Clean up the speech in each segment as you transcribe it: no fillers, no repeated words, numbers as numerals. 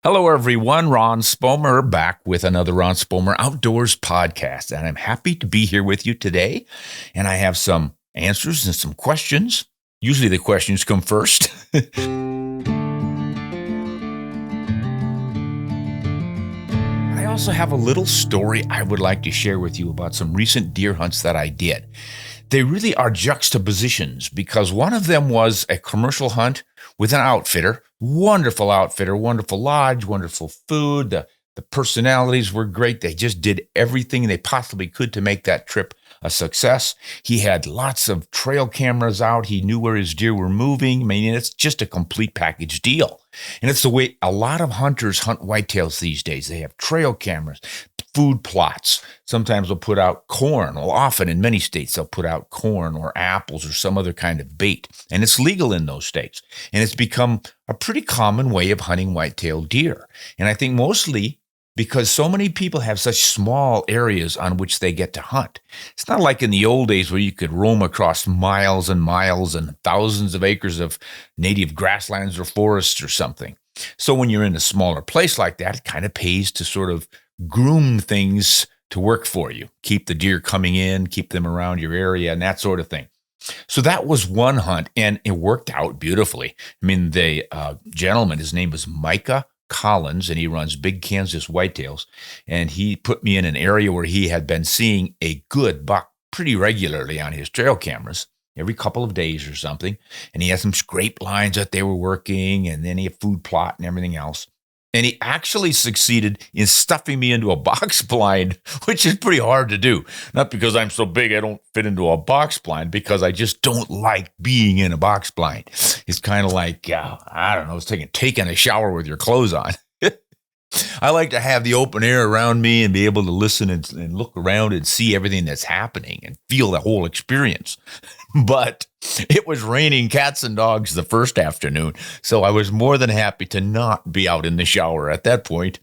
Hello, everyone. Ron Spomer back with another Ron Spomer Outdoors Podcast. And I'm happy to be here with you today. And I have some answers and some questions. Usually the questions come first. I also have a little story I would like to share with you about some recent deer hunts that I did. They really are juxtapositions because one of them was a commercial hunt with an outfitter, wonderful lodge, wonderful food. The personalities were great. They just did everything they possibly could to make that trip a success. He had lots of trail cameras out. He knew where his deer were moving. I mean, it's just a complete package deal. And it's the way a lot of hunters hunt whitetails these days. They have trail cameras, food plots. Sometimes they'll put out corn. Well, often in many states, they'll put out corn or apples or some other kind of bait. And it's legal in those states. And it's become a pretty common way of hunting white-tailed deer. And I think mostly because so many people have such small areas on which they get to hunt. It's not like in the old days where you could roam across miles and miles and thousands of acres of native grasslands or forests or something. So when you're in a smaller place like that, it kind of pays to sort of groom things to work for you. Keep the deer coming in, keep them around your area, and that sort of thing. So that was one hunt, and it worked out beautifully. I mean, the gentleman, his name was Micah Collins, and he runs Big Kansas Whitetails, and he put me in an area where he had been seeing a good buck pretty regularly on his trail cameras every couple of days or something, and he had some scrape lines that they were working, and then he had food plot and everything else. And he actually succeeded in stuffing me into a box blind, which is pretty hard to do. Not because I'm so big I don't fit into a box blind, because I just don't like being in a box blind. It's kind of like, I don't know, it's taking a shower with your clothes on. I like to have the open air around me and be able to listen and look around and see everything that's happening and feel the whole experience. But it was raining cats and dogs the first afternoon, so I was more than happy to not be out in the shower at that point.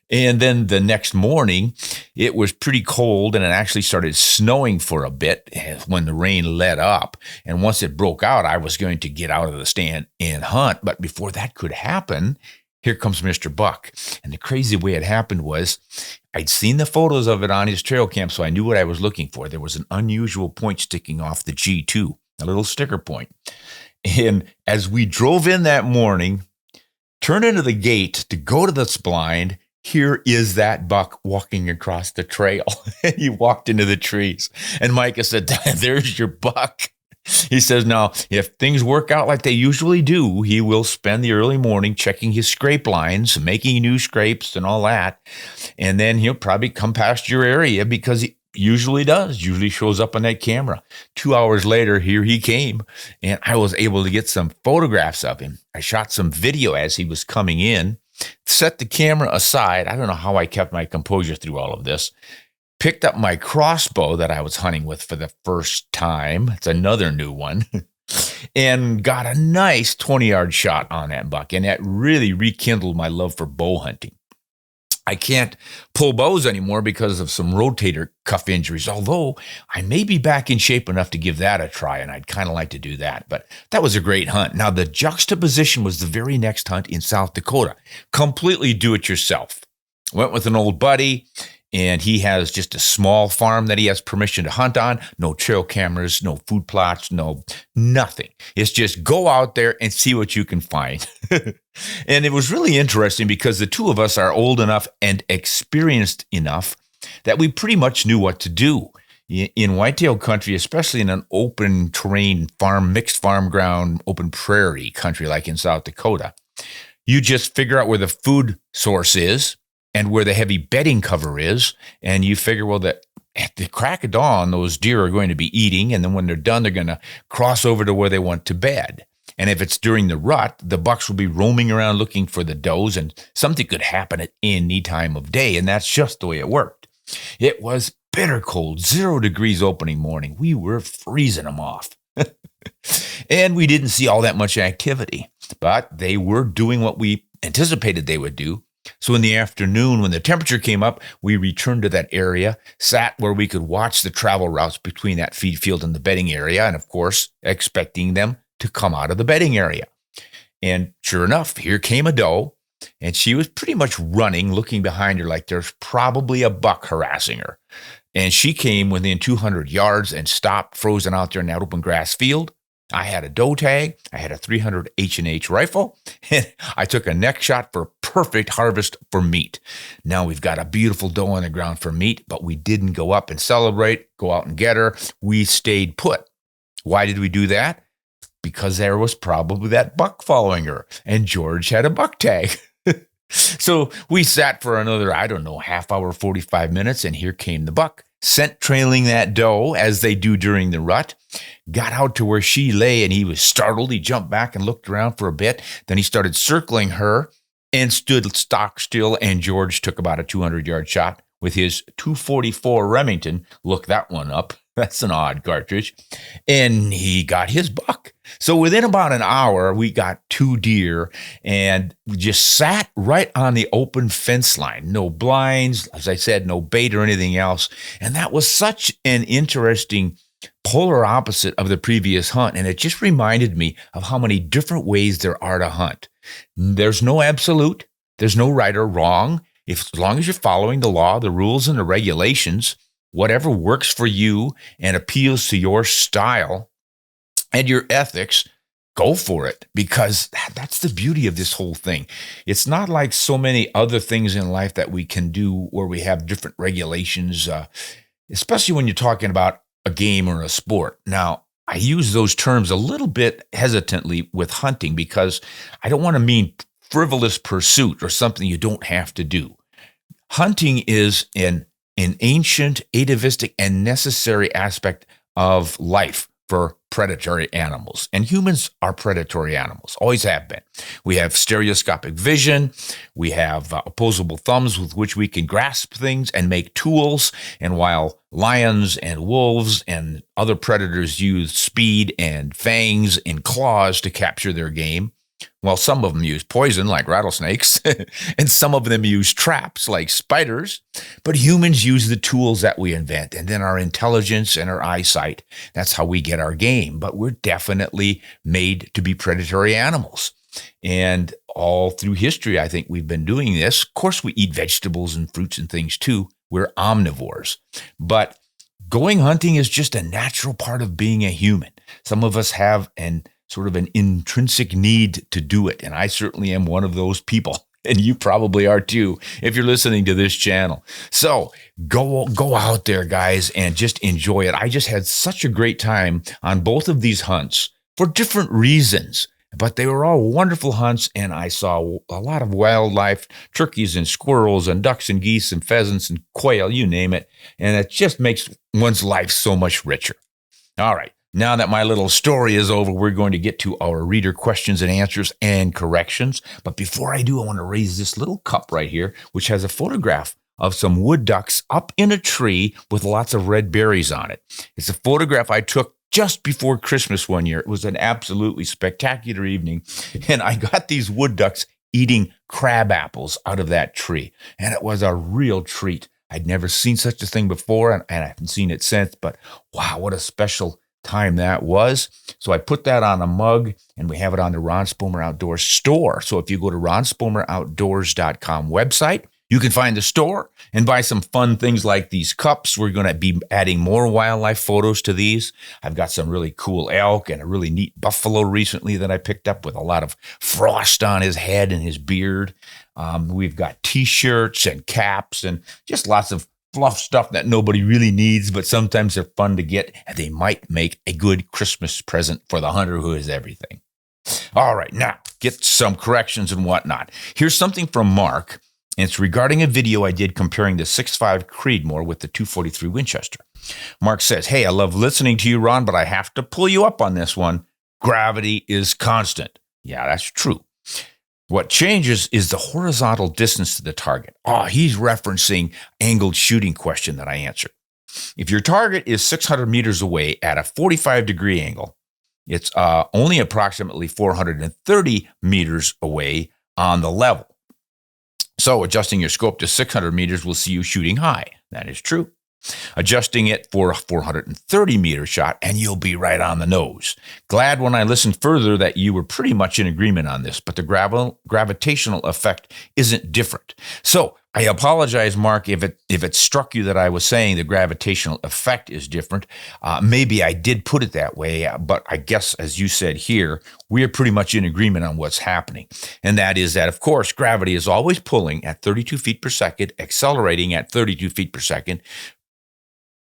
And then the next morning, it was pretty cold, and it actually started snowing for a bit when the rain let up. And once it broke out, I was going to get out of the stand and hunt. But before that could happen, here comes Mr. Buck. And the crazy way it happened was I'd seen the photos of it on his trail cam, so I knew what I was looking for. There was an unusual point sticking off the G2, a little sticker point. And as we drove in that morning, turned into the gate to go to this blind, here is that buck walking across the trail. He walked into the trees. And Micah said, there's your buck. He says, now, if things work out like they usually do, he will spend the early morning checking his scrape lines, making new scrapes and all that. And then he'll probably come past your area because he usually shows up on that camera. 2 hours later, here he came, and I was able to get some photographs of him. I shot some video as he was coming in, set the camera aside. I don't know how I kept my composure through all of this. Picked up my crossbow that I was hunting with for the first time. It's another new one. And got a nice 20-yard shot on that buck. And that really rekindled my love for bow hunting. I can't pull bows anymore because of some rotator cuff injuries, although I may be back in shape enough to give that a try, and I'd kind of like to do that. But that was a great hunt. Now, the juxtaposition was the very next hunt in South Dakota. Completely do-it-yourself. Went with an old buddy. And he has just a small farm that he has permission to hunt on. No trail cameras, no food plots, nothing. It's just go out there and see what you can find. And it was really interesting because the two of us are old enough and experienced enough that we pretty much knew what to do. In whitetail country, especially in an open terrain farm, mixed farm ground, open prairie country like in South Dakota, you just figure out where the food source is and where the heavy bedding cover is, and you figure, well, that at the crack of dawn, those deer are going to be eating, and then when they're done, they're going to cross over to where they want to bed. And if it's during the rut, the bucks will be roaming around looking for the does, and something could happen at any time of day, and that's just the way it worked. It was bitter cold, 0 degrees opening morning. We were freezing them off. And we didn't see all that much activity, but they were doing what we anticipated they would do. So in the afternoon, when the temperature came up, we returned to that area, sat where we could watch the travel routes between that feed field and the bedding area, and of course, expecting them to come out of the bedding area. And sure enough, here came a doe, and she was pretty much running, looking behind her like there's probably a buck harassing her. And she came within 200 yards and stopped, frozen out there in that open grass field. I had a doe tag. I had a 300 H&H rifle, and I took a neck shot for perfect harvest for meat. Now we've got a beautiful doe on the ground for meat, but we didn't go up and celebrate, go out and get her. We stayed put. Why did we do that? Because there was probably that buck following her, and George had a buck tag. So we sat for another, half hour, 45 minutes, and here came the buck, scent trailing that doe as they do during the rut, got out to where she lay, and he was startled. He jumped back and looked around for a bit. Then he started circling her and stood stock still, and George took about a 200-yard shot with his 244 Remington. Look that one up. That's an odd cartridge. And he got his buck. So within about an hour, we got 2 deer, and we just sat right on the open fence line. No blinds, as I said, no bait or anything else. And that was such an interesting polar opposite of the previous hunt. And it just reminded me of how many different ways there are to hunt. There's no absolute. There's no right or wrong. As long as you're following the law, the rules, and the regulations, whatever works for you and appeals to your style and your ethics, go for it, because that's the beauty of this whole thing. It's not like so many other things in life that we can do where we have different regulations, especially when you're talking about a game or a sport. Now, I use those terms a little bit hesitantly with hunting because I don't want to mean frivolous pursuit or something you don't have to do. Hunting is an ancient, atavistic, and necessary aspect of life for predatory animals. And humans are predatory animals, always have been. We have stereoscopic vision. We have opposable thumbs with which we can grasp things and make tools. And while lions and wolves and other predators use speed and fangs and claws to capture their game, well, some of them use poison like rattlesnakes, and some of them use traps like spiders, but humans use the tools that we invent, and then our intelligence and our eyesight. That's how we get our game, but we're definitely made to be predatory animals. And all through history, I think we've been doing this. Of course, we eat vegetables and fruits and things too. We're omnivores, but going hunting is just a natural part of being a human. Some of us have an intrinsic need to do it. And I certainly am one of those people. And you probably are too, if you're listening to this channel. So go out there, guys, and just enjoy it. I just had such a great time on both of these hunts for different reasons, but they were all wonderful hunts. And I saw a lot of wildlife, turkeys and squirrels and ducks and geese and pheasants and quail, you name it. And it just makes one's life so much richer. All right. Now that my little story is over, we're going to get to our reader questions and answers and corrections. But before I do, I want to raise this little cup right here, which has a photograph of some wood ducks up in a tree with lots of red berries on it. It's a photograph I took just before Christmas one year. It was an absolutely spectacular evening, and I got these wood ducks eating crab apples out of that tree, and it was a real treat. I'd never seen such a thing before, and I haven't seen it since, but wow, what a special time that was. So I put that on a mug, and we have it on the Ron Spomer Outdoors store. So if you go to ronspomeroutdoors.com website, you can find the store and buy some fun things like these cups. We're going to be adding more wildlife photos to these. I've got some really cool elk and a really neat buffalo recently that I picked up with a lot of frost on his head and his beard. We've got t-shirts and caps and just lots of fluff stuff that nobody really needs, but sometimes they're fun to get, and they might make a good Christmas present for the hunter who is everything. All right, now get some corrections and whatnot. Here's something from Mark, and it's regarding a video I did comparing the 6.5 Creedmoor with the 243 Winchester. Mark says, "Hey, I love listening to you, Ron, but I have to pull you up on this one. Gravity is constant." Yeah, that's true. What changes is the horizontal distance to the target. He's referencing angled shooting question that I answered. If your target is 600 meters away at a 45-degree angle, it's only approximately 430 meters away on the level. So adjusting your scope to 600 meters will see you shooting high. That is true. adjusting it for a 430 meter shot, and you'll be right on the nose. Glad when I listened further that you were pretty much in agreement on this, but the gravitational effect isn't different. So I apologize, Mark, if it struck you that I was saying the gravitational effect is different. Maybe I did put it that way, but I guess, as you said here, we are pretty much in agreement on what's happening. And that is that, of course, gravity is always pulling at 32 feet per second, accelerating at 32 feet per second,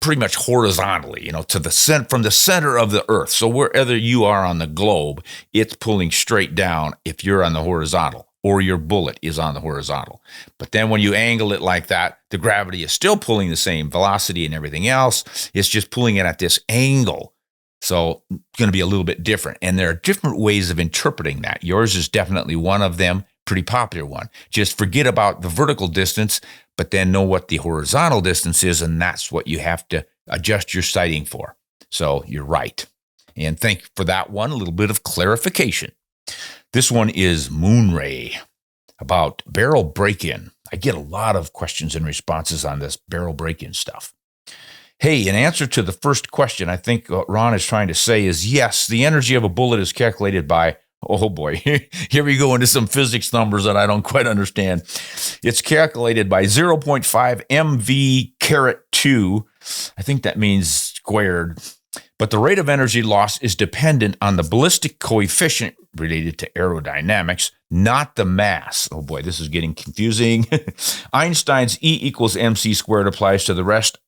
pretty much horizontally, to from the center of the earth. So wherever you are on the globe, it's pulling straight down if you're on the horizontal, or your bullet is on the horizontal. But then when you angle it like that, the gravity is still pulling the same velocity and everything else. It's just pulling it at this angle. So it's going to be a little bit different. And there are different ways of interpreting that. Yours is definitely one of them, pretty popular one. Just forget about the vertical distance, but then know what the horizontal distance is, and that's what you have to adjust your sighting for. So you're right. And thank you for that one, a little bit of clarification. This one is Moonray about barrel break-in. I get a lot of questions and responses on this barrel break-in stuff. Hey, in answer to the first question, I think what Ron is trying to say is, yes, the energy of a bullet is calculated by, oh boy, here we go into some physics numbers that I don't quite understand. It's calculated by 0.5 MV caret 2. I think that means squared. But the rate of energy loss is dependent on the ballistic coefficient related to aerodynamics, not the mass. Oh boy, this is getting confusing. Einstein's E equals mc squared applies to the rest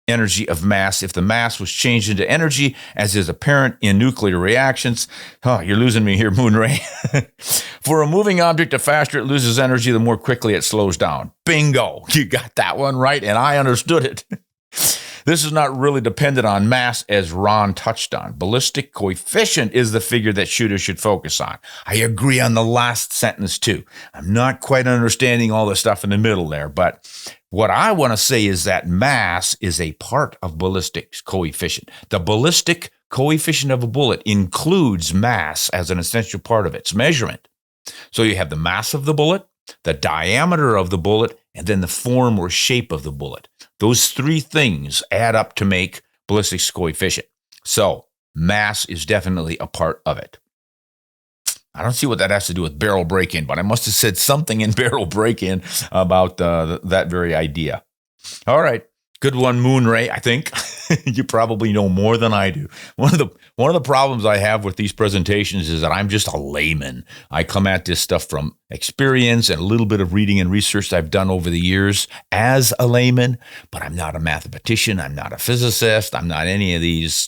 energy of mass if the mass was changed into energy, as is apparent in nuclear reactions. Oh, you're losing me here, Moonray. For a moving object, the faster it loses energy, the more quickly it slows down. Bingo! You got that one right, and I understood it. This is not really dependent on mass, as Ron touched on. Ballistic coefficient is the figure that shooters should focus on. I agree on the last sentence, too. I'm not quite understanding all the stuff in the middle there, but what I want to say is that mass is a part of ballistic coefficient. The ballistic coefficient of a bullet includes mass as an essential part of its measurement. So you have the mass of the bullet, the diameter of the bullet, and then the form or shape of the bullet. Those three things add up to make ballistics coefficient. So mass is definitely a part of it. I don't see what that has to do with barrel break-in, but I must have said something in barrel break-in about that very idea. All right. Good one, Moonray, I think. You probably know more than I do. One of the problems I have with these presentations is that I'm just a layman. I come at this stuff from experience and a little bit of reading and research I've done over the years as a layman, but I'm not a mathematician. I'm not a physicist. I'm not any of these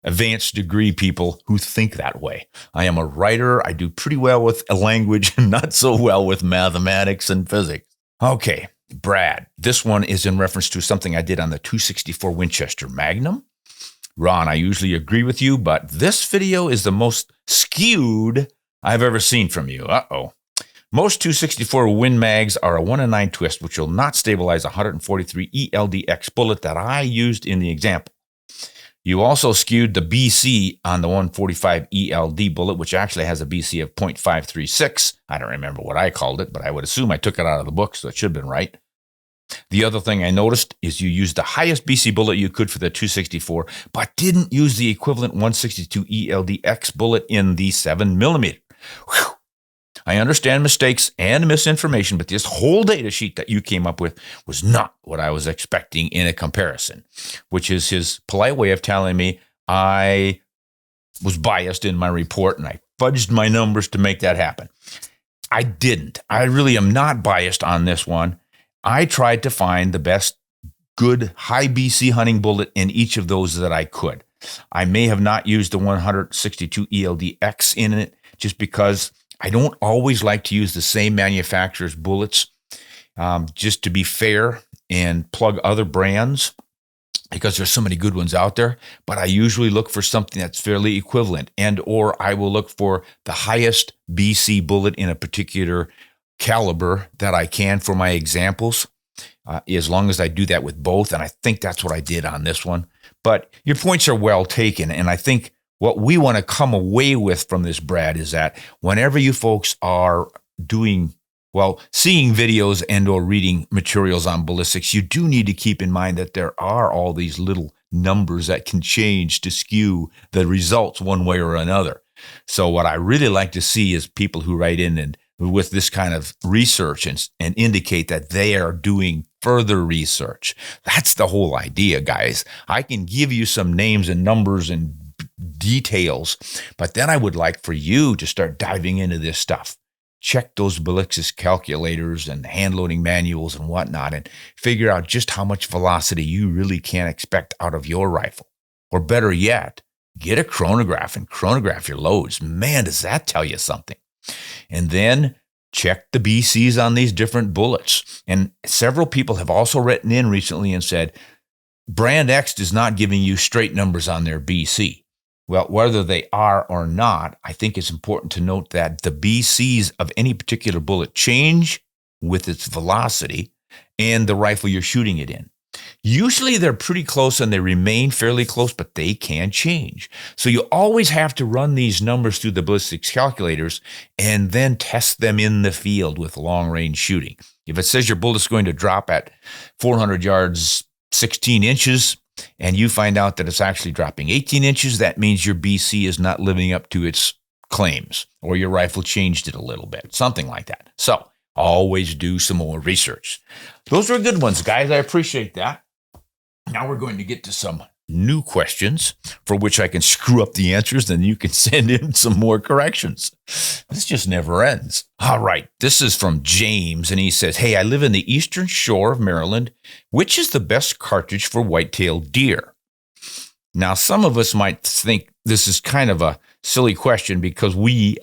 advanced degree people who think that way. I am a writer. I do pretty well with a language and not so well with mathematics and physics. Okay. Brad, this one is in reference to something I did on the 264 Winchester Magnum. Ron, I usually agree with you, but this video is the most skewed I've ever seen from you. Uh-oh. Most 264 Win Mags are a 1-in-9 twist, which will not stabilize a 143 ELDX bullet that I used in the example. You also skewed the BC on the 145 ELD bullet, which actually has a BC of .536. I don't remember what I called it, but I would assume I took it out of the book, so it should have been right. The other thing I noticed is you used the highest BC bullet you could for the 264, but didn't use the equivalent 162 ELDX bullet in the 7mm. Whew. I understand mistakes and misinformation, but this whole data sheet that you came up with was not what I was expecting in a comparison, which is his polite way of telling me I was biased in my report and I fudged my numbers to make that happen. I didn't. I really am not biased on this one. I tried to find the best good high BC hunting bullet in each of those that I could. I may have not used the 162 ELDX in it just because I don't always like to use the same manufacturer's bullets, just to be fair and plug other brands because there's so many good ones out there. But I usually look for something that's fairly equivalent, and or I will look for the highest BC bullet in a particular caliber that I can for my examples, as long as I do that with both. And I think that's what I did on this one. But your points are well taken, and I think what we want to come away with from this, Brad, is that whenever you folks are doing Well, seeing videos and or reading materials on ballistics, you do need to keep in mind that there are all these little numbers that can change to skew the results one way or another. So what I really like to see is people who write in and with this kind of research and indicate that they are doing further research. That's the whole idea, guys. I can give you some names and numbers and details, but then I would like for you to start diving into this stuff. Check those ballistics calculators and hand loading manuals and whatnot and figure out just how much velocity you really can expect out of your rifle. Or better yet, get a chronograph and chronograph your loads. Man, does that tell you something? And then check the BCs on these different bullets. And several people have also written in recently and said, Brand X is not giving you straight numbers on their BC. Well, whether they are or not, I think it's important to note that the BCs of any particular bullet change with its velocity and the rifle you're shooting it in. Usually they're pretty close and they remain fairly close, but they can change. So you always have to run these numbers through the ballistics calculators and then test them in the field with long-range shooting. If it says your bullet's going to drop at 400 yards, 16 inches, and you find out that it's actually dropping 18 inches, that means your BC is not living up to its claims, or your rifle changed it a little bit, something like that. So always do some more research. Those are good ones, guys. I appreciate that. Now we're going to get to some new questions for which I can screw up the answers, then you can send in some more corrections. This just never ends. All right. This is from James, and he says, hey, I live in the eastern shore of Maryland. Which is the best cartridge for white-tailed deer? Now, some of us might think this is kind of a silly question because we,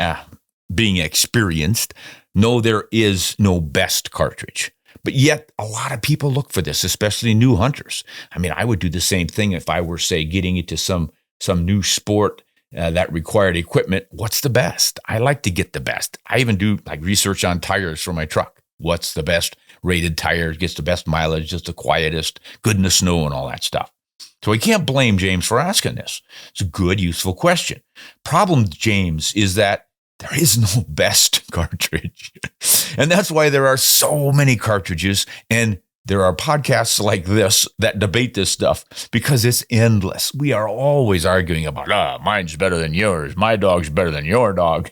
being experienced, know there is no best cartridge. But yet, a lot of people look for this, especially new hunters. I mean, I would do the same thing if I were, say, getting into some new sport that required equipment. What's the best? I like to get the best. I even do like research on tires for my truck. What's the best rated tire? Gets the best mileage, just the quietest, good in the snow and all that stuff. So we can't blame James for asking this. It's a good, useful question. Problem, James, is that there is no best cartridge. And that's why there are so many cartridges. And there are podcasts like this that debate this stuff because it's endless. We are always arguing about, mine's better than yours. My dog's better than your dog.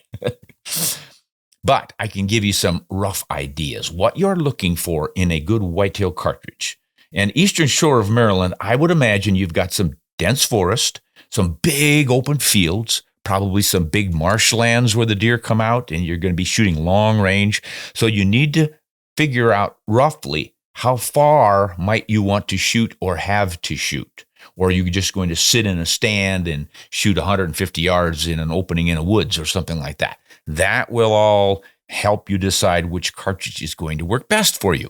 But I can give you some rough ideas. What you're looking for in a good whitetail cartridge. And eastern shore of Maryland, I would imagine you've got some dense forest, some big open fields, probably some big marshlands where the deer come out, and you're going to be shooting long range. So you need to figure out roughly how far might you want to shoot or have to shoot. Or are you just going to sit in a stand and shoot 150 yards in an opening in a woods or something like that? That will all help you decide which cartridge is going to work best for you.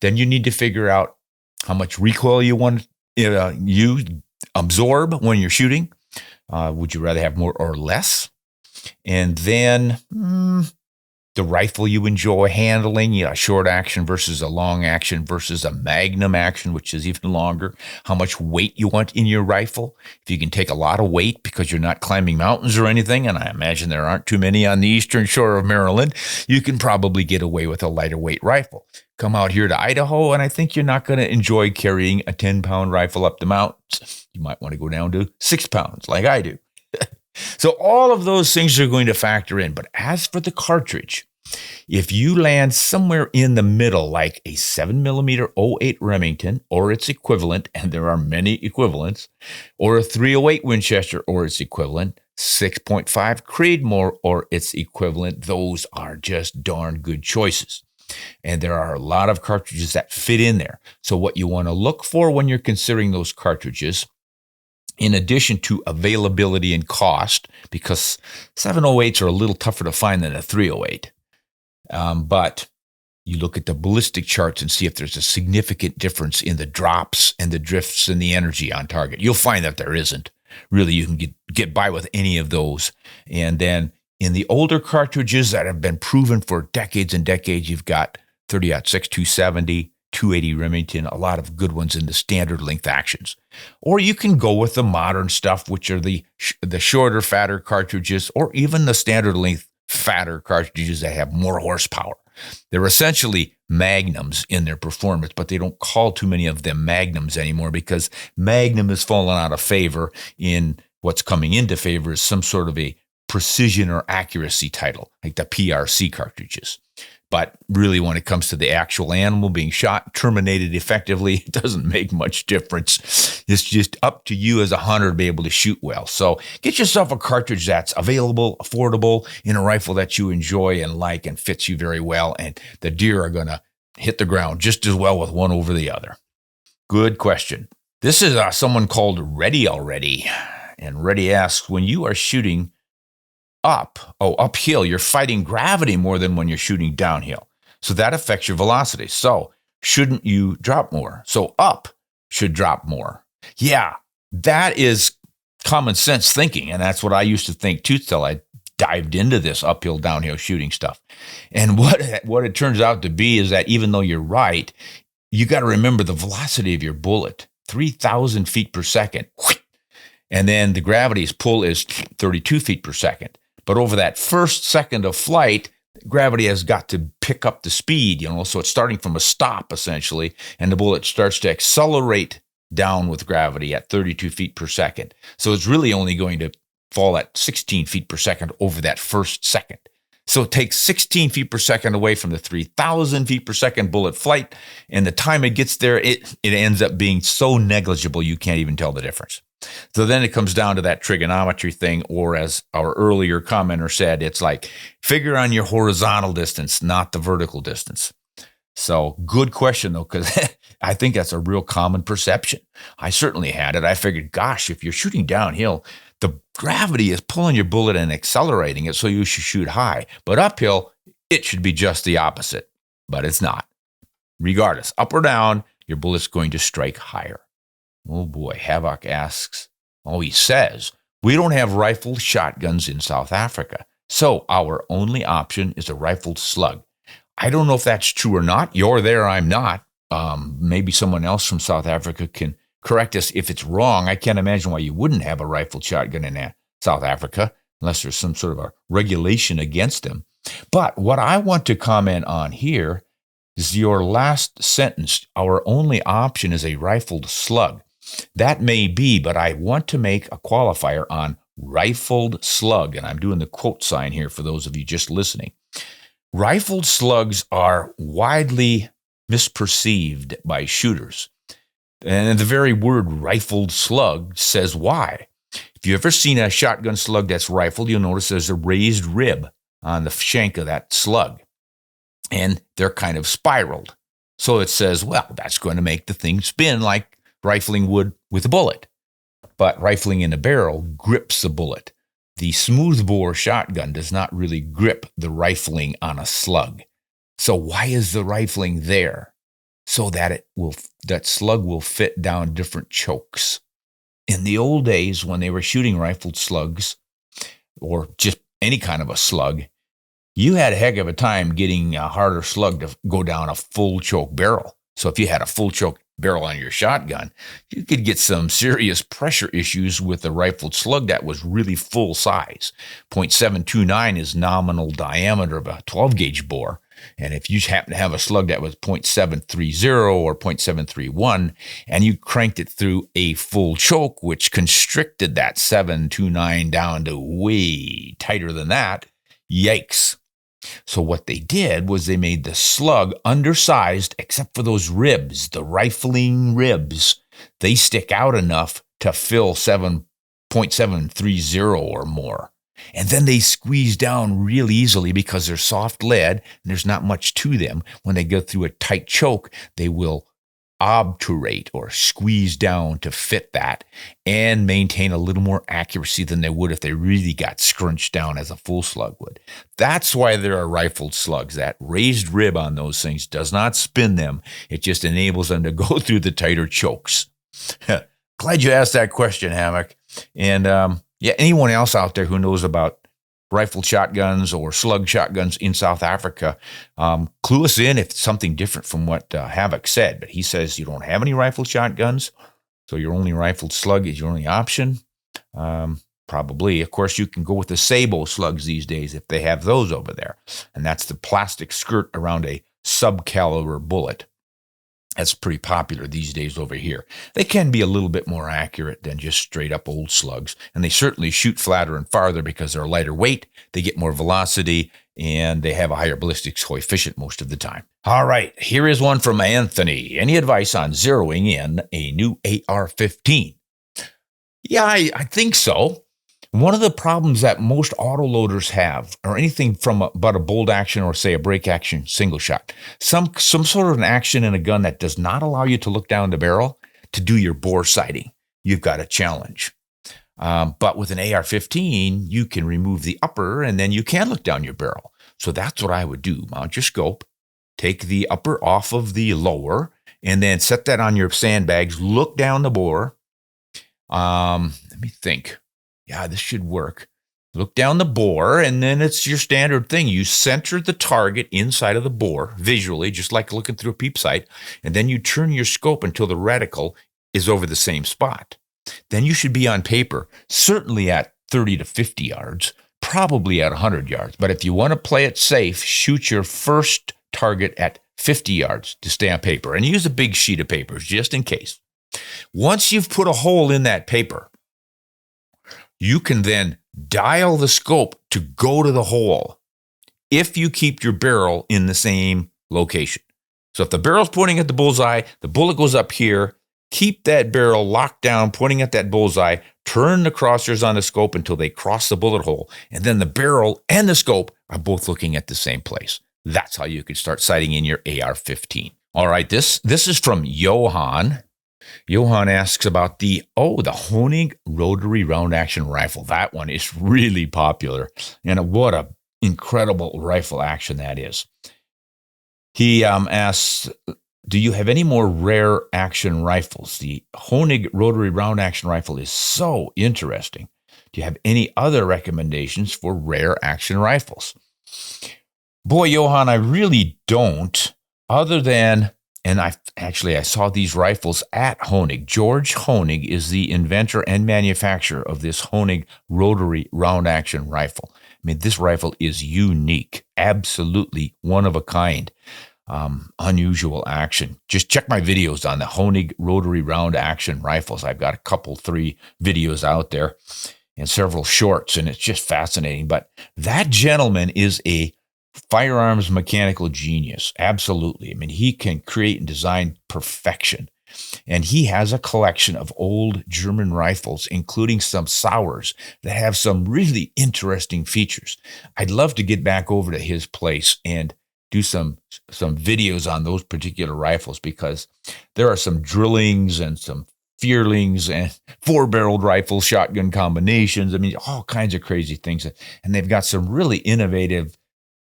Then you need to figure out how much recoil you want you absorb when you're shooting. Would you rather have more or less? And then the rifle you enjoy handling, a short action versus a long action versus a magnum action, which is even longer. How much weight you want in your rifle. If you can take a lot of weight because you're not climbing mountains or anything, and I imagine there aren't too many on the eastern shore of Maryland, you can probably get away with a lighter weight rifle. Come out here to Idaho, and I think you're not going to enjoy carrying a 10-pound rifle up the mountains. You might want to go down to 6 pounds like I do. So all of those things are going to factor in. But as for the cartridge, if you land somewhere in the middle, like a 7mm 08 Remington or its equivalent, and there are many equivalents, or a 308 Winchester or its equivalent, 6.5 Creedmoor or its equivalent, those are just darn good choices. And there are a lot of cartridges that fit in there. So what you want to look for when you're considering those cartridges, in addition to availability and cost, because 708s are a little tougher to find than a 308. But you look at the ballistic charts and see if there's a significant difference in the drops and the drifts and the energy on target. You'll find that there isn't. Really, you can get by with any of those. And then in the older cartridges that have been proven for decades and decades, you've got 30-06, 270, 280 Remington, a lot of good ones in the standard length actions. Or you can go with the modern stuff, which are the shorter, fatter cartridges, or even the standard length fatter cartridges that have more horsepower. They're essentially magnums in their performance, but they don't call too many of them magnums anymore because magnum has fallen out of favor. In what's coming into favor is some sort of a precision or accuracy title, like the PRC cartridges. But really, when it comes to the actual animal being shot, terminated effectively, it doesn't make much difference. It's just up to you as a hunter to be able to shoot well. So get yourself a cartridge that's available, affordable, in a rifle that you enjoy and like and fits you very well. And the deer are going to hit the ground just as well with one over the other. Good question. This is someone called Ready Already. And Ready asks, when you are shooting uphill, you're fighting gravity more than when you're shooting downhill. So that affects your velocity. So shouldn't you drop more? So up should drop more. Yeah, that is common sense thinking. And that's what I used to think too till I dived into this uphill, downhill shooting stuff. And what it turns out to be is that even though you're right, you got to remember the velocity of your bullet, 3,000 feet per second. And then the gravity's pull is 32 feet per second. But over that first second of flight, gravity has got to pick up the speed, so it's starting from a stop essentially, and the bullet starts to accelerate down with gravity at 32 feet per second. So it's really only going to fall at 16 feet per second over that first second. So it takes 16 feet per second away from the 3,000 feet per second bullet flight, and the time it gets there, it ends up being so negligible you can't even tell the difference. So then it comes down to that trigonometry thing, or as our earlier commenter said, it's like figure on your horizontal distance, not the vertical distance. So good question, though, because I think that's a real common perception. I certainly had it. I figured, gosh, if you're shooting downhill, the gravity is pulling your bullet and accelerating it, so you should shoot high. But uphill, it should be just the opposite, but it's not. Regardless, up or down, your bullet's going to strike higher. Oh boy, Havoc asks, he says, we don't have rifled shotguns in South Africa, so our only option is a rifled slug. I don't know if that's true or not. You're there, I'm not. Maybe someone else from South Africa can correct us if it's wrong. I can't imagine why you wouldn't have a rifled shotgun in South Africa, unless there's some sort of a regulation against them. But what I want to comment on here is your last sentence. Our only option is a rifled slug. That may be, but I want to make a qualifier on rifled slug, and I'm doing the quote sign here for those of you just listening. Rifled slugs are widely misperceived by shooters, and the very word rifled slug says why. If you've ever seen a shotgun slug that's rifled, you'll notice there's a raised rib on the shank of that slug, and they're kind of spiraled. So it says, well, that's going to make the thing spin like rifling would with a bullet. But rifling in a barrel grips the bullet. The smoothbore shotgun does not really grip the rifling on a slug. So why is the rifling there? So that that slug will fit down different chokes. In the old days, when they were shooting rifled slugs, or just any kind of a slug, you had a heck of a time getting a harder slug to go down a full choke barrel. So if you had a full choke barrel on your shotgun, you could get some serious pressure issues with a rifled slug that was really full size. .729 is nominal diameter of a 12 gauge bore. And if you happen to have a slug that was .730 or .731, and you cranked it through a full choke, which constricted that 729 down to way tighter than that, yikes. So what they did was they made the slug undersized, except for those ribs, the rifling ribs. They stick out enough to fill .730 or more. And then they squeeze down real easily because they're soft lead and there's not much to them. When they go through a tight choke, they will obturate or squeeze down to fit that and maintain a little more accuracy than they would if they really got scrunched down as a full slug would. That's why there are rifled slugs. That raised rib on those things does not spin them. It just enables them to go through the tighter chokes. Glad you asked that question, Hammock. And anyone else out there who knows about rifled shotguns or slug shotguns in South Africa, clue us in if it's something different from what Havoc said. But he says you don't have any rifled shotguns, so your only rifled slug is your only option. Probably. Of course, you can go with the Sabo slugs these days if they have those over there. And that's the plastic skirt around a sub-caliber bullet. That's pretty popular these days over here. They can be a little bit more accurate than just straight up old slugs. And they certainly shoot flatter and farther because they're lighter weight, they get more velocity, and they have a higher ballistics coefficient most of the time. All right, here is one from Anthony. Any advice on zeroing in a new AR-15? Yeah, I think so. One of the problems that most autoloaders have, or anything from about a bolt action or say a break action single shot, some sort of an action in a gun that does not allow you to look down the barrel to do your bore sighting, you've got a challenge. But with an AR-15, you can remove the upper and then you can look down your barrel. So that's what I would do. Mount your scope, take the upper off of the lower, and then set that on your sandbags, look down the bore. Let me think. Yeah, this should work. Look down the bore, and then it's your standard thing. You center the target inside of the bore visually, just like looking through a peep sight, and then you turn your scope until the reticle is over the same spot. Then you should be on paper, certainly at 30 to 50 yards, probably at 100 yards. But if you want to play it safe, shoot your first target at 50 yards to stay on paper, and use a big sheet of paper just in case. Once you've put a hole in that paper, you can then dial the scope to go to the hole if you keep your barrel in the same location. So if the barrel's pointing at the bullseye, the bullet goes up here, keep that barrel locked down, pointing at that bullseye, turn the crosshairs on the scope until they cross the bullet hole, and then the barrel and the scope are both looking at the same place. That's how you can start sighting in your AR-15. All right, this is from Johan. Johan asks about the Hoenig Rotary round action rifle. That one is really popular. And what a incredible rifle action that is. He asks, do you have any more rare action rifles? The Hoenig Rotary round action rifle is so interesting. Do you have any other recommendations for rare action rifles? Boy, Johan, I really don't, other than... And I saw these rifles at Hoenig. George Hoenig is the inventor and manufacturer of this Hoenig Rotary round action rifle. I mean, this rifle is unique, absolutely one of a kind, unusual action. Just check my videos on the Hoenig Rotary round action rifles. I've got 3 videos out there and several shorts, and it's just fascinating. But that gentleman is a firearms mechanical genius. Absolutely. I mean, he can create and design perfection. And he has a collection of old German rifles, including some Saurs that have some really interesting features. I'd love to get back over to his place and do some videos on those particular rifles, because there are some drillings and some Fearlings and 4-barreled rifle shotgun combinations. I mean, all kinds of crazy things. And they've got some really innovative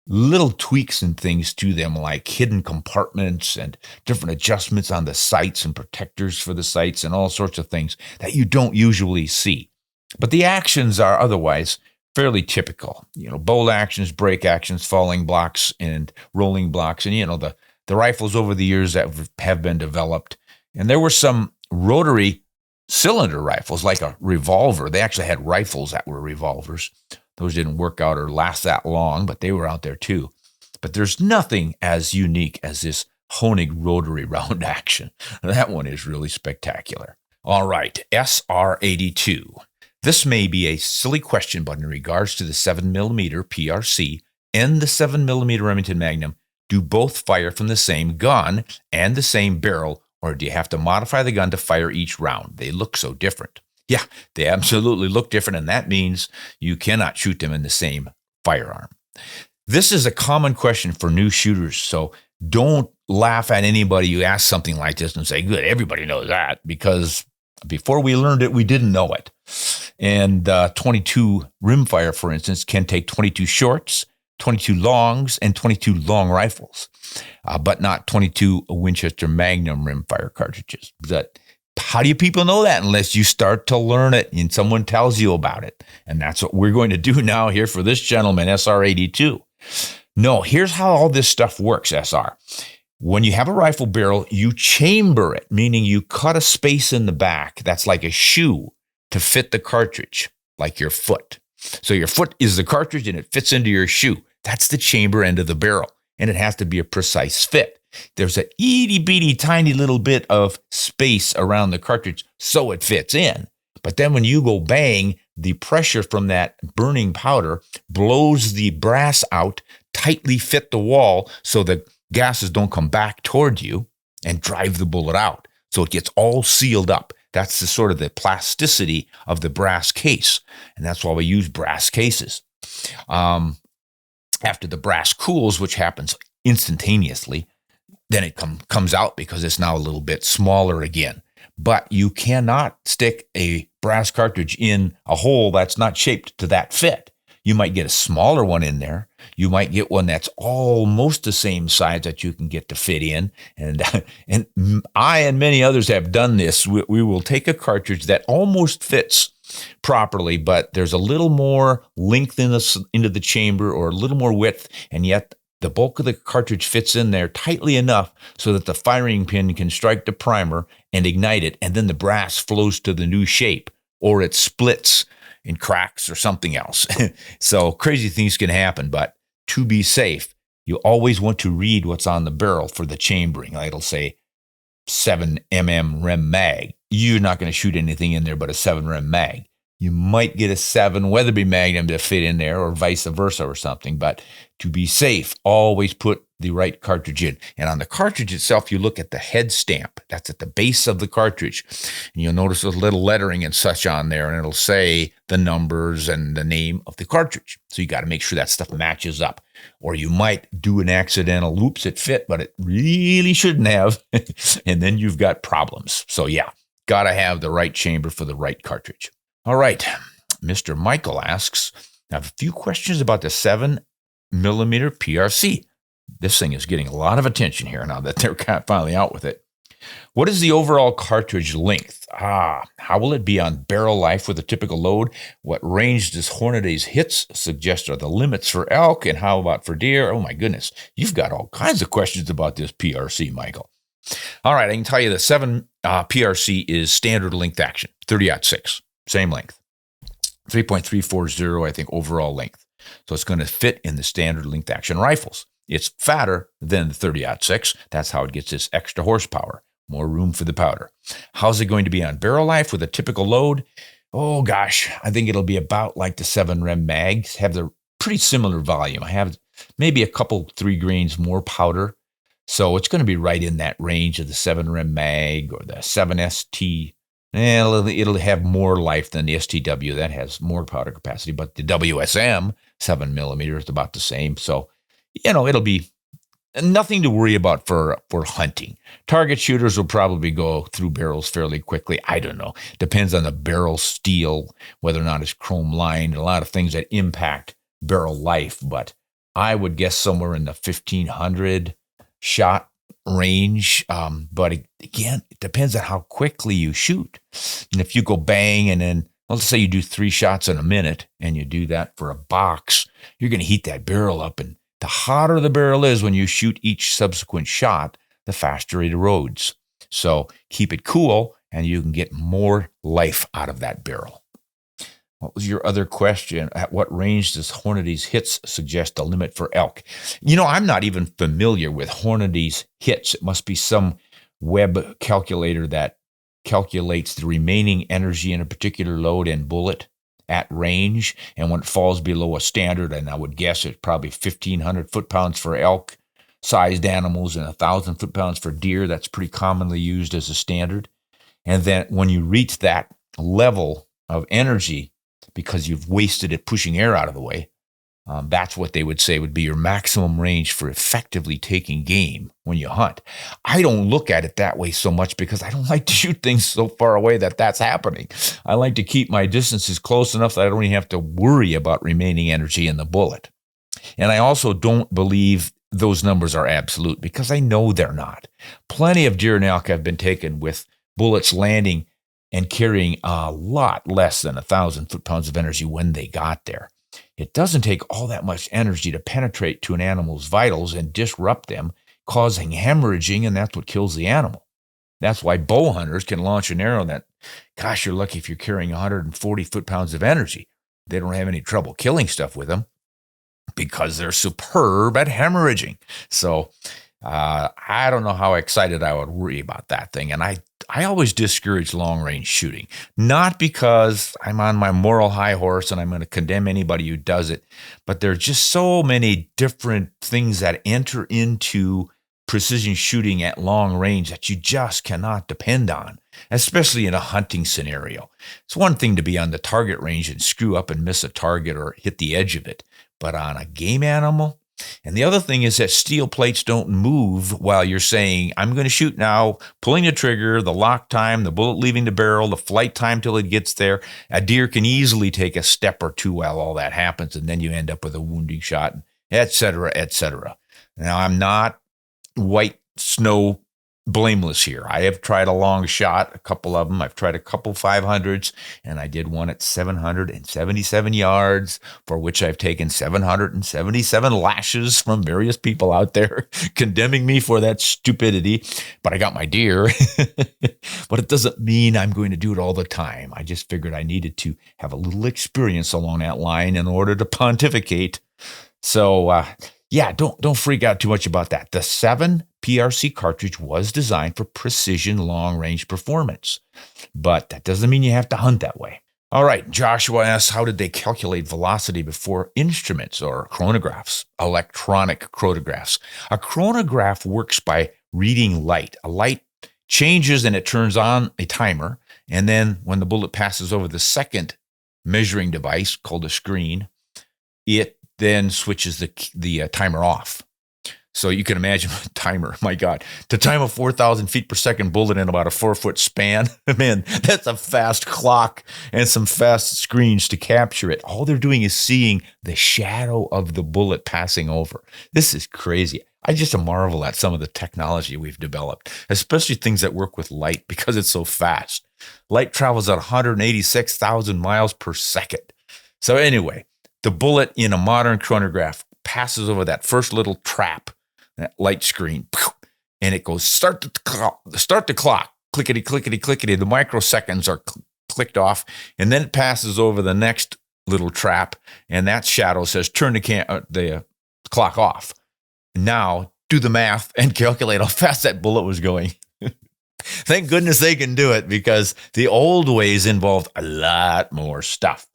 little tweaks and things to them, like hidden compartments and different adjustments on the sights and protectors for the sights and all sorts of things that you don't usually see. But the actions are otherwise fairly typical. Bolt actions, break actions, falling blocks, and rolling blocks. And, the rifles over the years that have been developed. And there were some rotary cylinder rifles, like a revolver. They actually had rifles that were revolvers. Those didn't work out or last that long, but they were out there too. But there's nothing as unique as this Hoenig Rotary round action. That one is really spectacular. All right, SR82. This may be a silly question, but in regards to the 7mm PRC and the 7mm Remington Magnum, do both fire from the same gun and the same barrel, or do you have to modify the gun to fire each round? They look so different. Yeah, they absolutely look different, and that means you cannot shoot them in the same firearm. This is a common question for new shooters, so don't laugh at anybody who asks something like this and say, good, everybody knows that, because before we learned it, we didn't know it. And 22 rimfire, for instance, can take 22 shorts, 22 longs, and 22 long rifles, but not 22 Winchester Magnum rimfire cartridges. How do you people know that unless you start to learn it and someone tells you about it? And that's what we're going to do now here for this gentleman, SR82. No, here's how all this stuff works, SR. When you have a rifle barrel, you chamber it, meaning you cut a space in the back that's like a shoe to fit the cartridge. like your foot. So your foot is the cartridge and it fits into your shoe. That's the chamber end of the barrel. And it has to be a precise fit. There's a itty bitty tiny little bit of space around the cartridge so it fits in. But then when you go bang, the pressure from that burning powder blows the brass out, tightly fit the wall so the gases don't come back toward you and drive the bullet out. So it gets all sealed up. That's the sort of the plasticity of the brass case. And that's why we use brass cases. After the brass cools, which happens instantaneously, then it comes out because it's now a little bit smaller again. But you cannot stick a brass cartridge in a hole that's not shaped to that fit. You might get a smaller one in there. You might get one that's almost the same size that you can get to fit in. And I and many others have done this. We will take a cartridge that almost fits properly, but there's a little more length into the chamber or a little more width, and yet the bulk of the cartridge fits in there tightly enough so that the firing pin can strike the primer and ignite it, and then the brass flows to the new shape, or it splits and cracks or something else. So crazy things can happen, but to be safe, you always want to read what's on the barrel for the chambering. Like it'll say 7mm Rem Mag. You're not going to shoot anything in there but a 7 Rem Mag. You might get a 7 Weatherby Magnum to fit in there or vice versa or something, but to be safe, always put the right cartridge in. And on the cartridge itself, you look at the head stamp. That's at the base of the cartridge. And you'll notice a little lettering and such on there, and it'll say the numbers and the name of the cartridge. So you got to make sure that stuff matches up. Or you might do an accidental loops that fit, but it really shouldn't have. And then you've got problems. So yeah, got to have the right chamber for the right cartridge. All right. Mr. Michael asks, I have a few questions about the 7mm PRC. This thing is getting a lot of attention here now that they're finally out with it. What is the overall cartridge length? How will it be on barrel life with a typical load? What range does Hornady's hits suggest are the limits for elk? And how about for deer? Oh my goodness, you've got all kinds of questions about this PRC, Michael. All right, I can tell you the 7 PRC is standard length action, 30-06, same length. 3.340, I think, overall length. So it's going to fit in the standard length action rifles. It's fatter than the 30-06. That's how it gets this extra horsepower, more room for the powder. How's it going to be on barrel life with a typical load? Oh gosh, I think it'll be about like the 7 Rem Mags, have the pretty similar volume. I have maybe a couple, 3 grains more powder. So it's going to be right in that range of the 7 Rem Mag or the 7ST. It'll have more life than the STW. That has more powder capacity, but the WSM 7mm is about the same. So, it'll be nothing to worry about for hunting. Target shooters will probably go through barrels fairly quickly. I don't know. Depends on the barrel steel, whether or not it's chrome lined, a lot of things that impact barrel life. But I would guess somewhere in the 1,500 shot range. But again, it depends on how quickly you shoot. And if you go bang and then, let's say you do 3 shots in a minute and you do that for a box, you're going to heat that barrel up. And the hotter the barrel is when you shoot each subsequent shot, the faster it erodes. So keep it cool and you can get more life out of that barrel. What was your other question? At what range does Hornady's hits suggest a limit for elk? I'm not even familiar with Hornady's hits. It must be some web calculator that calculates the remaining energy in a particular load and bullet at range. And when it falls below a standard, and I would guess it's probably 1,500 foot-pounds for elk sized animals and 1,000 foot-pounds for deer. That's pretty commonly used as a standard. And then when you reach that level of energy, because you've wasted it pushing air out of the way, that's what they would say would be your maximum range for effectively taking game when you hunt. I don't look at it that way so much because I don't like to shoot things so far away that that's happening. I like to keep my distances close enough that I don't even have to worry about remaining energy in the bullet. And I also don't believe those numbers are absolute because I know they're not. Plenty of deer and elk have been taken with bullets landing and carrying a lot less than 1,000 foot-pounds of energy when they got there. It doesn't take all that much energy to penetrate to an animal's vitals and disrupt them, causing hemorrhaging, and that's what kills the animal. That's why bow hunters can launch an arrow that, gosh, you're lucky if you're carrying 140 foot-pounds of energy. they don't have any trouble killing stuff with them because they're superb at hemorrhaging. So I don't know how excited I would worry about that thing. And I always discourage long-range shooting, not because I'm on my moral high horse and I'm going to condemn anybody who does it, but there's just so many different things that enter into precision shooting at long range that you just cannot depend on, especially in a hunting scenario. It's one thing to be on the target range and screw up and miss a target or hit the edge of it, but on a game animal. And the other thing is that steel plates don't move while you're saying, I'm going to shoot now, pulling the trigger, the lock time, the bullet leaving the barrel, the flight time till it gets there. A deer can easily take a step or two while all that happens, and then you end up with a wounding shot, et cetera, et cetera. Now, I'm not white snow blameless here. I have tried a long shot, a couple of them. I've tried a couple 500s, and I did one at 777 yards, for which I've taken 777 lashes from various people out there condemning me for that stupidity. But I got my deer. But it doesn't mean I'm going to do it all the time. I just figured I needed to have a little experience along that line in order to pontificate. So, yeah, don't freak out too much about that. The 7 PRC cartridge was designed for precision long-range performance, but that doesn't mean you have to hunt that way. All right, Joshua asks, how did they calculate velocity before instruments or chronographs, electronic chronographs? A chronograph works by reading light. A light changes and it turns on a timer, and then when the bullet passes over the second measuring device, called a screen, it then switches the timer off. So you can imagine a timer, my God, to time a 4,000 feet per second bullet in about a 4-foot span. Man, that's a fast clock and some fast screens to capture it. All they're doing is seeing the shadow of the bullet passing over. This is crazy. I just marvel at some of the technology we've developed, especially things that work with light because it's so fast. Light travels at 186,000 miles per second. So anyway, the bullet in a modern chronograph passes over that first little trap, that light screen, and it goes start the clock, clickety, clickety, clickety. The microseconds are clicked off, and then it passes over the next little trap, and that shadow says turn the clock off. Now do the math and calculate how fast that bullet was going. Thank goodness they can do it, because the old ways involved a lot more stuff.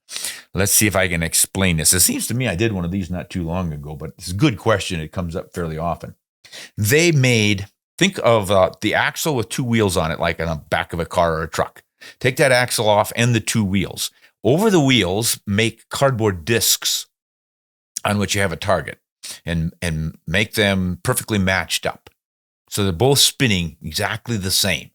Let's see if I can explain this. It seems to me I did one of these not too long ago, but it's a good question. It comes up fairly often. They think of the axle with two wheels on it, like on the back of a car or a truck. Take that axle off and the two wheels. Over the wheels, make cardboard discs on which you have a target and make them perfectly matched up. So they're both spinning exactly the same.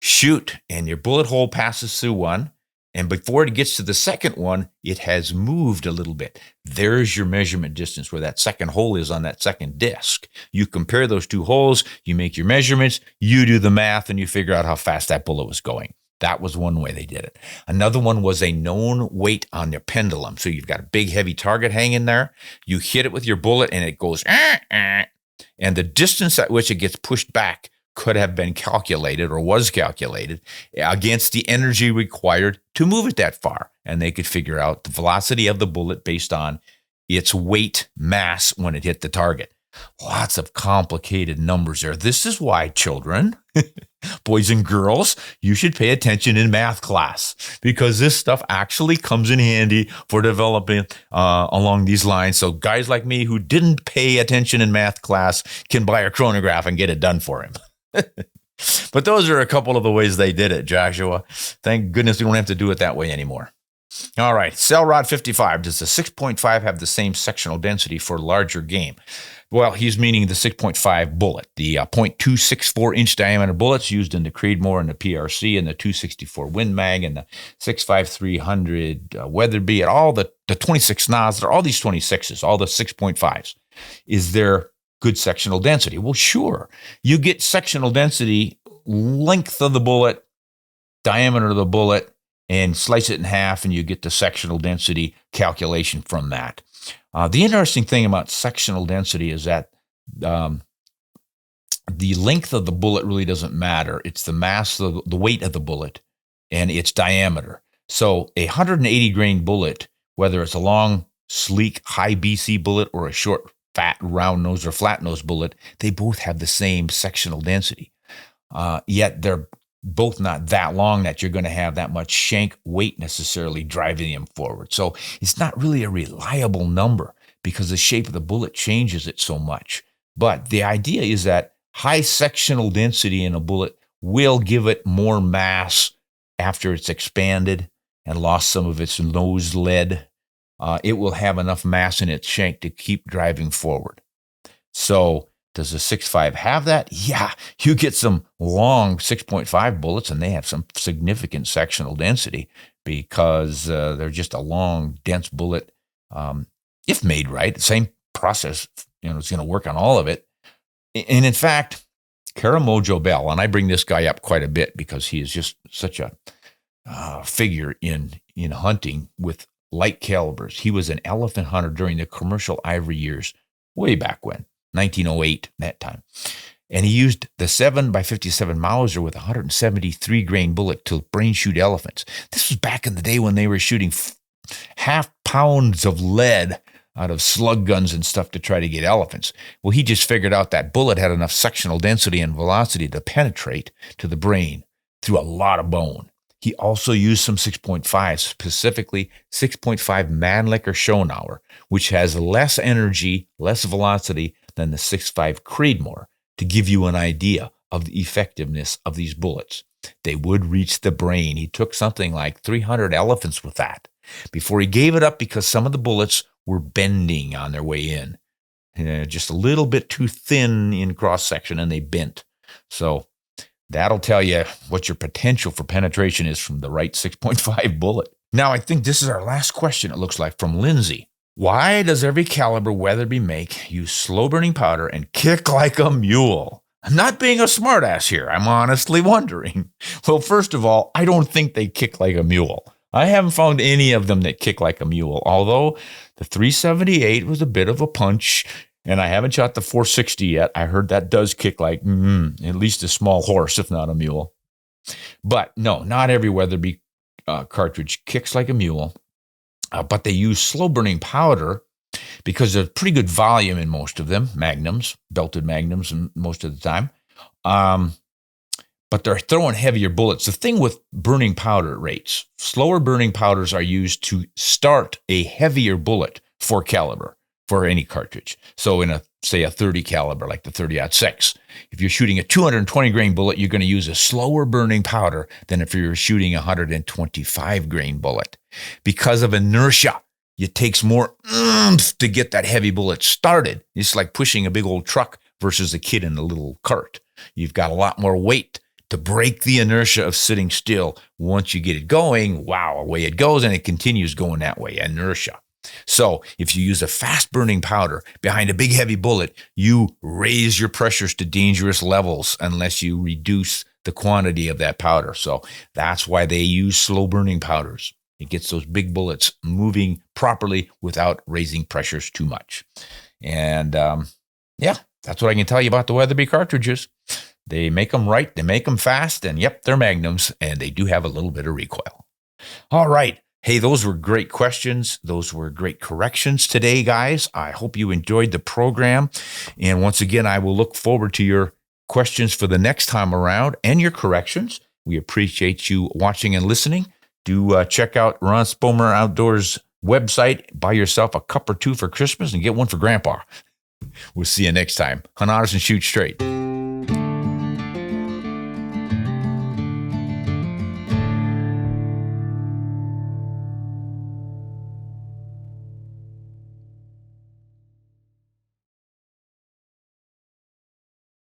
Shoot, and your bullet hole passes through one. And before it gets to the second one, it has moved a little bit. There's your measurement distance where that second hole is on that second disc. You compare those two holes, you make your measurements, you do the math, and you figure out how fast that bullet was going. That was one way they did it. Another one was a known weight on their pendulum. So you've got a big, heavy target hanging there. You hit it with your bullet, and it goes, and the distance at which it gets pushed back could have been calculated or was calculated against the energy required to move it that far. And they could figure out the velocity of the bullet based on its weight mass when it hit the target. Lots of complicated numbers there. This is why, children, boys and girls, you should pay attention in math class, because this stuff actually comes in handy for developing along these lines. So guys like me who didn't pay attention in math class can buy a chronograph and get it done for him. But those are a couple of the ways they did it, Joshua. Thank goodness we don't have to do it that way anymore. All right, Cell Rod 55. Does the 6.5 have the same sectional density for larger game? Well, he's meaning the 6.5 bullet, the .264 inch diameter bullets used in the Creedmoor and the PRC and the 264 Win Mag and the 65300 Weatherby and all the 26 nods, all these 26s, all the 6.5s. Is there good sectional density? Well, sure. You get sectional density, length of the bullet, diameter of the bullet, and slice it in half, and you get the sectional density calculation from that. The interesting thing about sectional density is that the length of the bullet really doesn't matter. It's the mass, the weight of the bullet, and its diameter. So a 180 grain bullet whether it's a long, sleek, high BC bullet or a short, fat, round nose or flat nose bullet, they both have the same sectional density. Yet they're both not that long that you're going to have that much shank weight necessarily driving them forward. So it's not really a reliable number because the shape of the bullet changes it so much. But the idea is that high sectional density in a bullet will give it more mass after it's expanded and lost some of its nose lead. It will have enough mass in its shank to keep driving forward. So does a 6.5 have that? Yeah, you get some long 6.5 bullets and they have some significant sectional density because they're just a long, dense bullet. If made right, the same process, it's going to work on all of it. And in fact, Karamojo Bell, and I bring this guy up quite a bit because he is just such a figure in hunting with light calibers. He was an elephant hunter during the commercial ivory years, way back when, 1908, that time. And he used the 7x57 Mauser with a 173 grain bullet to brain shoot elephants. This was back in the day when they were shooting half pounds of lead out of slug guns and stuff to try to get elephants. Well, he just figured out that bullet had enough sectional density and velocity to penetrate to the brain through a lot of bone. He also used some 6.5, specifically 6.5 Mannlicher Schonauer, which has less energy, less velocity than the 6.5 Creedmoor, to give you an idea of the effectiveness of these bullets. They would reach the brain. He took something like 300 elephants with that before he gave it up because some of the bullets were bending on their way in. Just a little bit too thin in cross-section, and they bent. So that'll tell you what your potential for penetration is from the right 6.5 bullet. Now, I think this is our last question, it looks like, from Lindsay. Why does every caliber Weatherby make use slow-burning powder and kick like a mule? I'm not being a smartass here. I'm honestly wondering. Well, first of all, I don't think they kick like a mule. I haven't found any of them that kick like a mule, although the 378 was a bit of a punch, and I haven't shot the 460 yet. I heard that does kick like at least a small horse, if not a mule. But no, not every Weatherby cartridge kicks like a mule, but they use slow-burning powder because there's pretty good volume in most of them, magnums, belted magnums most of the time. But they're throwing heavier bullets. The thing with burning powder rates, slower burning powders are used to start a heavier bullet for caliber for any cartridge. So in a 30 caliber, like the 30-06, if you're shooting a 220 grain bullet, you're going to use a slower burning powder than if you're shooting a 125 grain bullet. Because of inertia, it takes more oomph to get that heavy bullet started. It's like pushing a big old truck versus a kid in a little cart. You've got a lot more weight to break the inertia of sitting still. Once you get it going, wow, away it goes, and it continues going that way, inertia. So if you use a fast-burning powder behind a big, heavy bullet, you raise your pressures to dangerous levels unless you reduce the quantity of that powder. So that's why they use slow-burning powders. It gets those big bullets moving properly without raising pressures too much. And that's what I can tell you about the Weatherby cartridges. They make them right, they make them fast, and yep, they're magnums, and they do have a little bit of recoil. All right. Hey, those were great questions. Those were great corrections today, guys. I hope you enjoyed the program. And once again, I will look forward to your questions for the next time around and your corrections. We appreciate you watching and listening. Do check out Ron Spomer Outdoors website. Buy yourself a cup or two for Christmas and get one for Grandpa. We'll see you next time. Hunt honest and shoot straight.